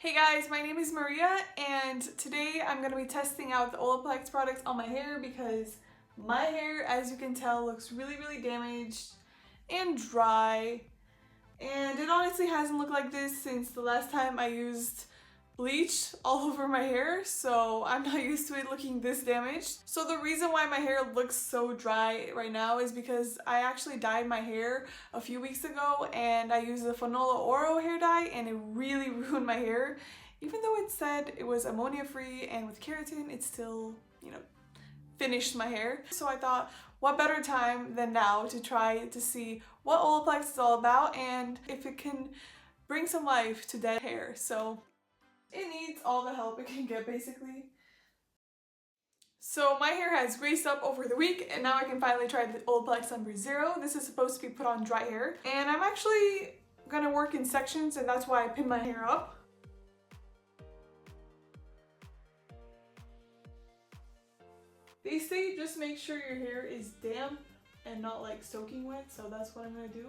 Hey guys, my name is Maria and today I'm going to be testing out the Olaplex products on my hair because my hair, as you can tell, looks really damaged and dry, and it honestly hasn't looked like this since the last time I used bleach all over my hair, so I'm not used to it looking this damaged. So the reason why my hair looks so dry right now is because I actually dyed my hair a few weeks ago and I used the Fanola Oro hair dye and it really ruined my hair. Even though it said it was ammonia free and with keratin, it still, finished my hair. So I thought, what better time than now to try to see what Olaplex is all about and if it can bring some life to dead hair. So it needs all the help it can get, basically. So my hair has greased up over the week and now I can finally try the Olaplex number 0. This is supposed to be put on dry hair. And I'm actually gonna work in sections and that's why I pin my hair up. They say just make sure your hair is damp and not like soaking wet, so that's what I'm gonna do.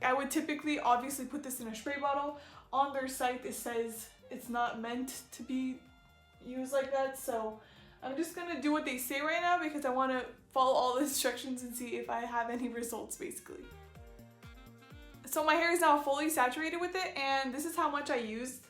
I would typically obviously put this in a spray bottle. On their site it says it's not meant to be used like that, so I'm just gonna do what they say right now because I want to follow all the instructions and see if I have any results, basically. So my hair is now fully saturated with it and this is how much I used,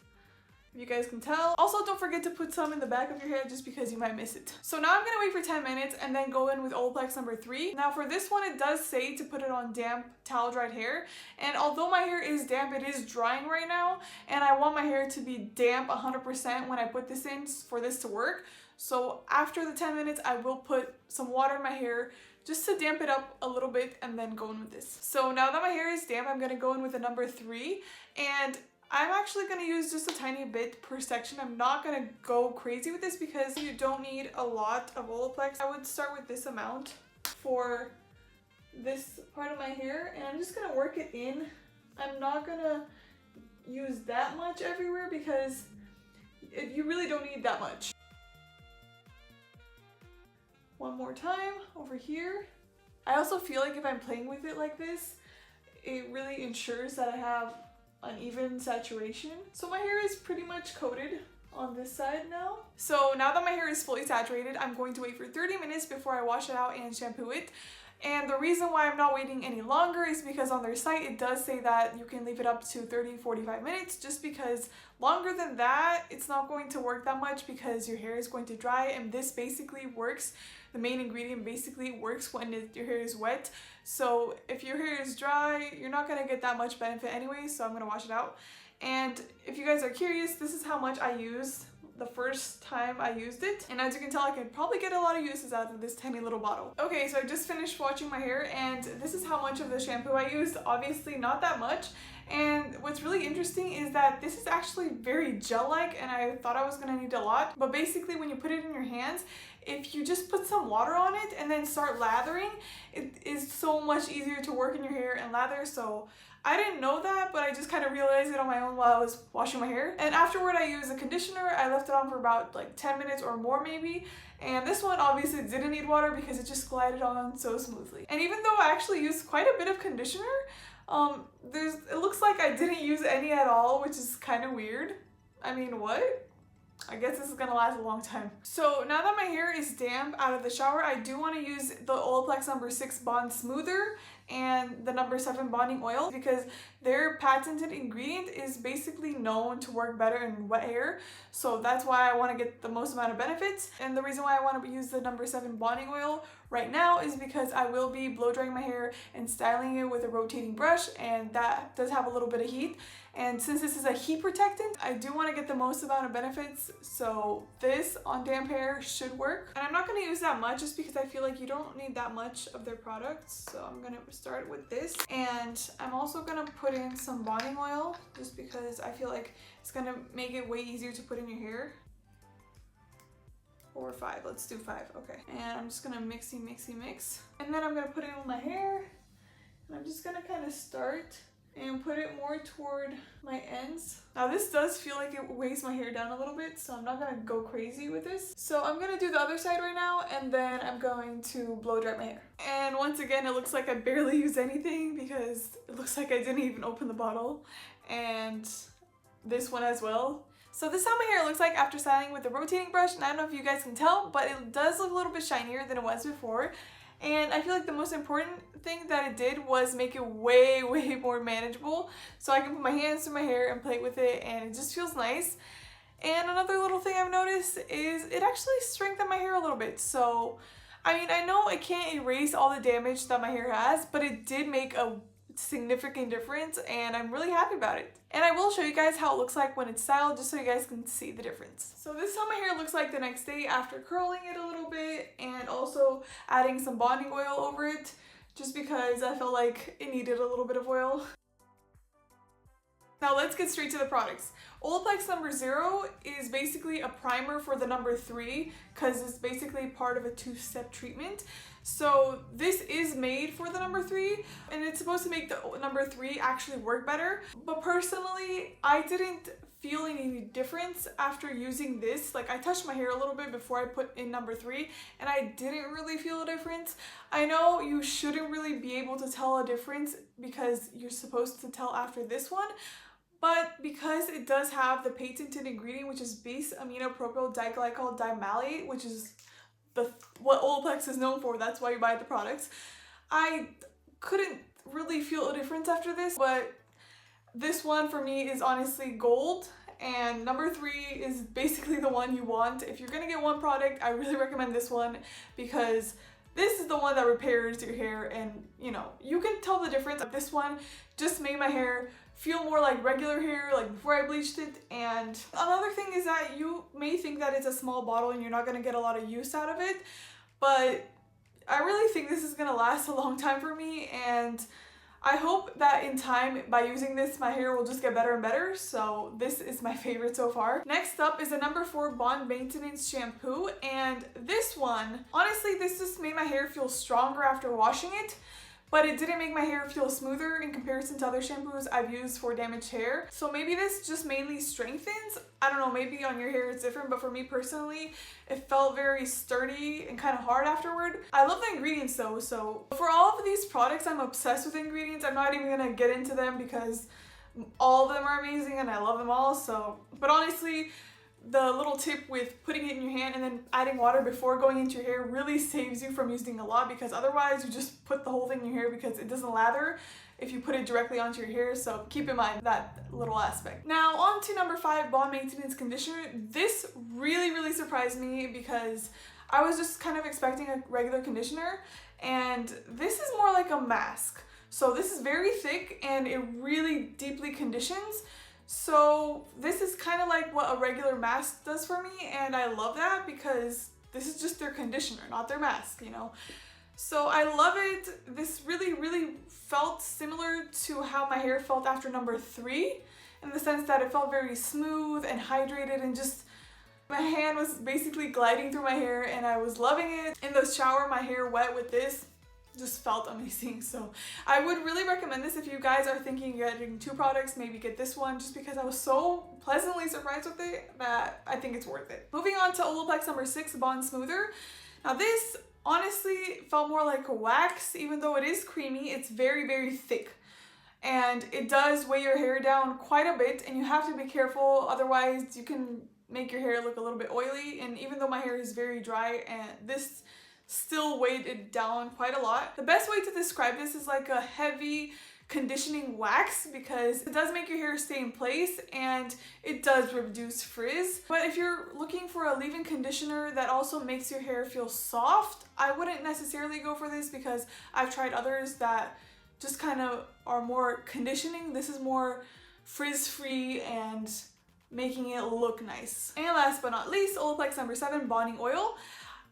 if you guys can tell. Also, don't forget to put some in the back of your head just because you might miss it. So now I'm gonna wait for 10 minutes and then go in with Olaplex number 3. Now for this one, it does say to put it on damp, towel dried hair. And although my hair is damp, it is drying right now. And I want my hair to be damp 100% when I put this in for this to work. So after the 10 minutes, I will put some water in my hair just to damp it up a little bit and then go in with this. So now that my hair is damp, I'm gonna go in with a number 3. And I'm actually going to use just a tiny bit per section. I'm not going to go crazy with this because you don't need a lot of Olaplex. I would start with this amount for this part of my hair and I'm just going to work it in. I'm not going to use that much everywhere because you really don't need that much. One more time over here. I also feel like if I'm playing with it like this, it really ensures that I have uneven saturation. So my hair is pretty much coated on this side now. So now that my hair is fully saturated, I'm going to wait for 30 minutes before I wash it out and shampoo it. And the reason why I'm not waiting any longer is because on their site it does say that you can leave it up to 30-45 minutes, just because longer than that it's not going to work that much because your hair is going to dry, and this basically works. The main ingredient basically works when your hair is wet. So if your hair is dry, you're not going to get that much benefit anyway, so I'm going to wash it out. And if you guys are curious, this is how much I used the first time I used it, and as you can tell, I could probably get a lot of uses out of this tiny little bottle. Okay, so I just finished washing my hair and this is how much of the shampoo I used. Obviously not that much, and what's really interesting is that this is actually very gel-like and I thought I was gonna need a lot, but basically when you put it in your hands, if you just put some water on it and then start lathering, it is so much easier to work in your hair and lather. So I didn't know that, but I just kind of realized it on my own while I was washing my hair. And afterward I used a conditioner. I left it on for about like 10 minutes or more maybe. And this one obviously didn't need water because it just glided on so smoothly. And even though I actually used quite a bit of conditioner, it looks like I didn't use any at all, which is kind of weird. I mean, what? I guess this is gonna last a long time. So now that my hair is damp out of the shower, I do want to use the Olaplex number 6 Bond Smoother and the number 7 Bonding Oil because their patented ingredient is basically known to work better in wet hair. So that's why I want to get the most amount of benefits. And the reason why I want to use the number 7 Bonding Oil right now is because I will be blow drying my hair and styling it with a rotating brush, and that does have a little bit of heat. And since this is a heat protectant, I do want to get the most amount of benefits, so this on damp hair should work. And I'm not going to use that much just because I feel like you don't need that much of their products, so I'm going to start with this. And I'm also going to put in some bonding oil just because I feel like it's going to make it way easier to put in your hair. Or 5, let's do 5, okay. And I'm just gonna mix. And then I'm gonna put it in my hair. And I'm just gonna kind of start and put it more toward my ends. Now this does feel like it weighs my hair down a little bit, so I'm not gonna go crazy with this. So I'm gonna do the other side right now, and then I'm going to blow dry my hair. And once again, it looks like I barely used anything because it looks like I didn't even open the bottle. And this one as well. So this is how my hair looks like after styling with the rotating brush, and I don't know if you guys can tell, but it does look a little bit shinier than it was before. And I feel like the most important thing that it did was make it way more manageable, so I can put my hands through my hair and play with it, and it just feels nice. And another little thing I've noticed is it actually strengthened my hair a little bit. So I mean, I know it can't erase all the damage that my hair has, but it did make a significant difference, and I'm really happy about it. And I will show you guys how it looks like when it's styled, just so you guys can see the difference. So this is how my hair looks like the next day after curling it a little bit and also adding some bonding oil over it, just because I felt like it needed a little bit of oil. Now let's get straight to the products. Olaplex number 0 is basically a primer for the number 3, because it's basically part of a 2-step treatment. So this is made for the number 3, and it's supposed to make the number 3 actually work better. But personally, I didn't feel any difference after using this. Like, I touched my hair a little bit before I put in number 3, and I didn't really feel a difference. I know you shouldn't really be able to tell a difference because you're supposed to tell after this one. But because it does have the patented ingredient, which is base aminopropyl diglycol dimalate, which is what Olaplex is known for, that's why you buy the products, I couldn't really feel a difference after this. But this one for me is honestly gold, and number 3 is basically the one you want. If you're gonna get one product, I really recommend this one, because this is the one that repairs your hair, and you know, you can tell the difference. This one just made my hair feel more like regular hair, like before I bleached it. And another thing is that you may think that it's a small bottle and you're not gonna get a lot of use out of it, but I really think this is gonna last a long time for me, and I hope that in time, by using this, my hair will just get better and better. So this is my favorite so far. Next up is a number 4 Bond Maintenance Shampoo, and this one, honestly, this just made my hair feel stronger after washing it, but it didn't make my hair feel smoother in comparison to other shampoos I've used for damaged hair. So maybe this just mainly strengthens. I don't know, maybe on your hair it's different, but for me personally, it felt very sturdy and kind of hard afterward. I love the ingredients though, so for all of these products, I'm obsessed with ingredients. I'm not even gonna get into them because all of them are amazing and I love them all. So, but honestly, the little tip with putting it in your hand and then adding water before going into your hair really saves you from using a lot, because otherwise you just put the whole thing in your hair because it doesn't lather if you put it directly onto your hair. So keep in mind that little aspect. Now on to number 5, Bond Maintenance Conditioner. This really surprised me because I was just kind of expecting a regular conditioner, and this is more like a mask. So this is very thick and it really deeply conditions. So this is kind of like what a regular mask does for me, and I love that because this is just their conditioner, not their mask, you know. So I love it. This really felt similar to how my hair felt after number 3, in the sense that it felt very smooth and hydrated, and just my hand was basically gliding through my hair and I was loving it. In the shower, my hair wet with this just felt amazing. So I would really recommend this. If you guys are thinking of getting 2 products, maybe get this one, just because I was so pleasantly surprised with it that I think it's worth it. Moving on to Olaplex number 6, Bond Smoother. Now this honestly felt more like a wax. Even though it is creamy, it's very thick, and it does weigh your hair down quite a bit, and you have to be careful, otherwise you can make your hair look a little bit oily. And even though my hair is very dry, and this still weighed it down quite a lot. The best way to describe this is like a heavy conditioning wax, because it does make your hair stay in place and it does reduce frizz. But if you're looking for a leave-in conditioner that also makes your hair feel soft, I wouldn't necessarily go for this, because I've tried others that just kind of are more conditioning. This is more frizz-free and making it look nice. And last but not least, Olaplex number 7, Bonding Oil.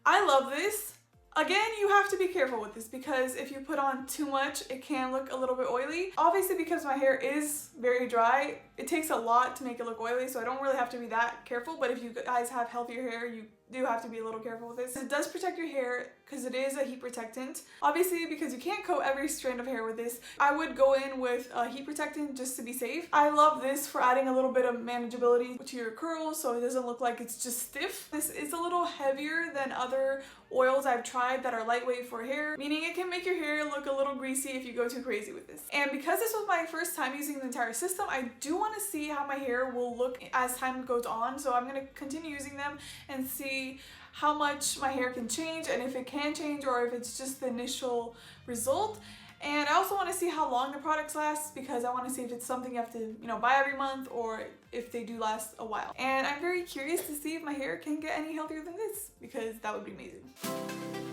I love this. Again, you have to be careful with this, because if you put on too much, it can look a little bit oily. Obviously, because my hair is very dry, it takes a lot to make it look oily, so I don't really have to be that careful. But if you guys have healthier hair, you do have to be a little careful with this. It does protect your hair because it is a heat protectant. Obviously, because you can't coat every strand of hair with this, I would go in with a heat protectant just to be safe. I love this for adding a little bit of manageability to your curls, so it doesn't look like it's just stiff. This is a little heavier than other oils I've tried that are lightweight for hair, meaning it can make your hair look a little greasy if you go too crazy with this. And because this was my first time using the entire system, I do want want to see how my hair will look as time goes on, so I'm going to continue using them and see how much my hair can change, and if it can change or if it's just the initial result. And I also want to see how long the products last, because I want to see if it's something you have to, you know, buy every month or if they do last a while. And I'm very curious to see if my hair can get any healthier than this, because that would be amazing.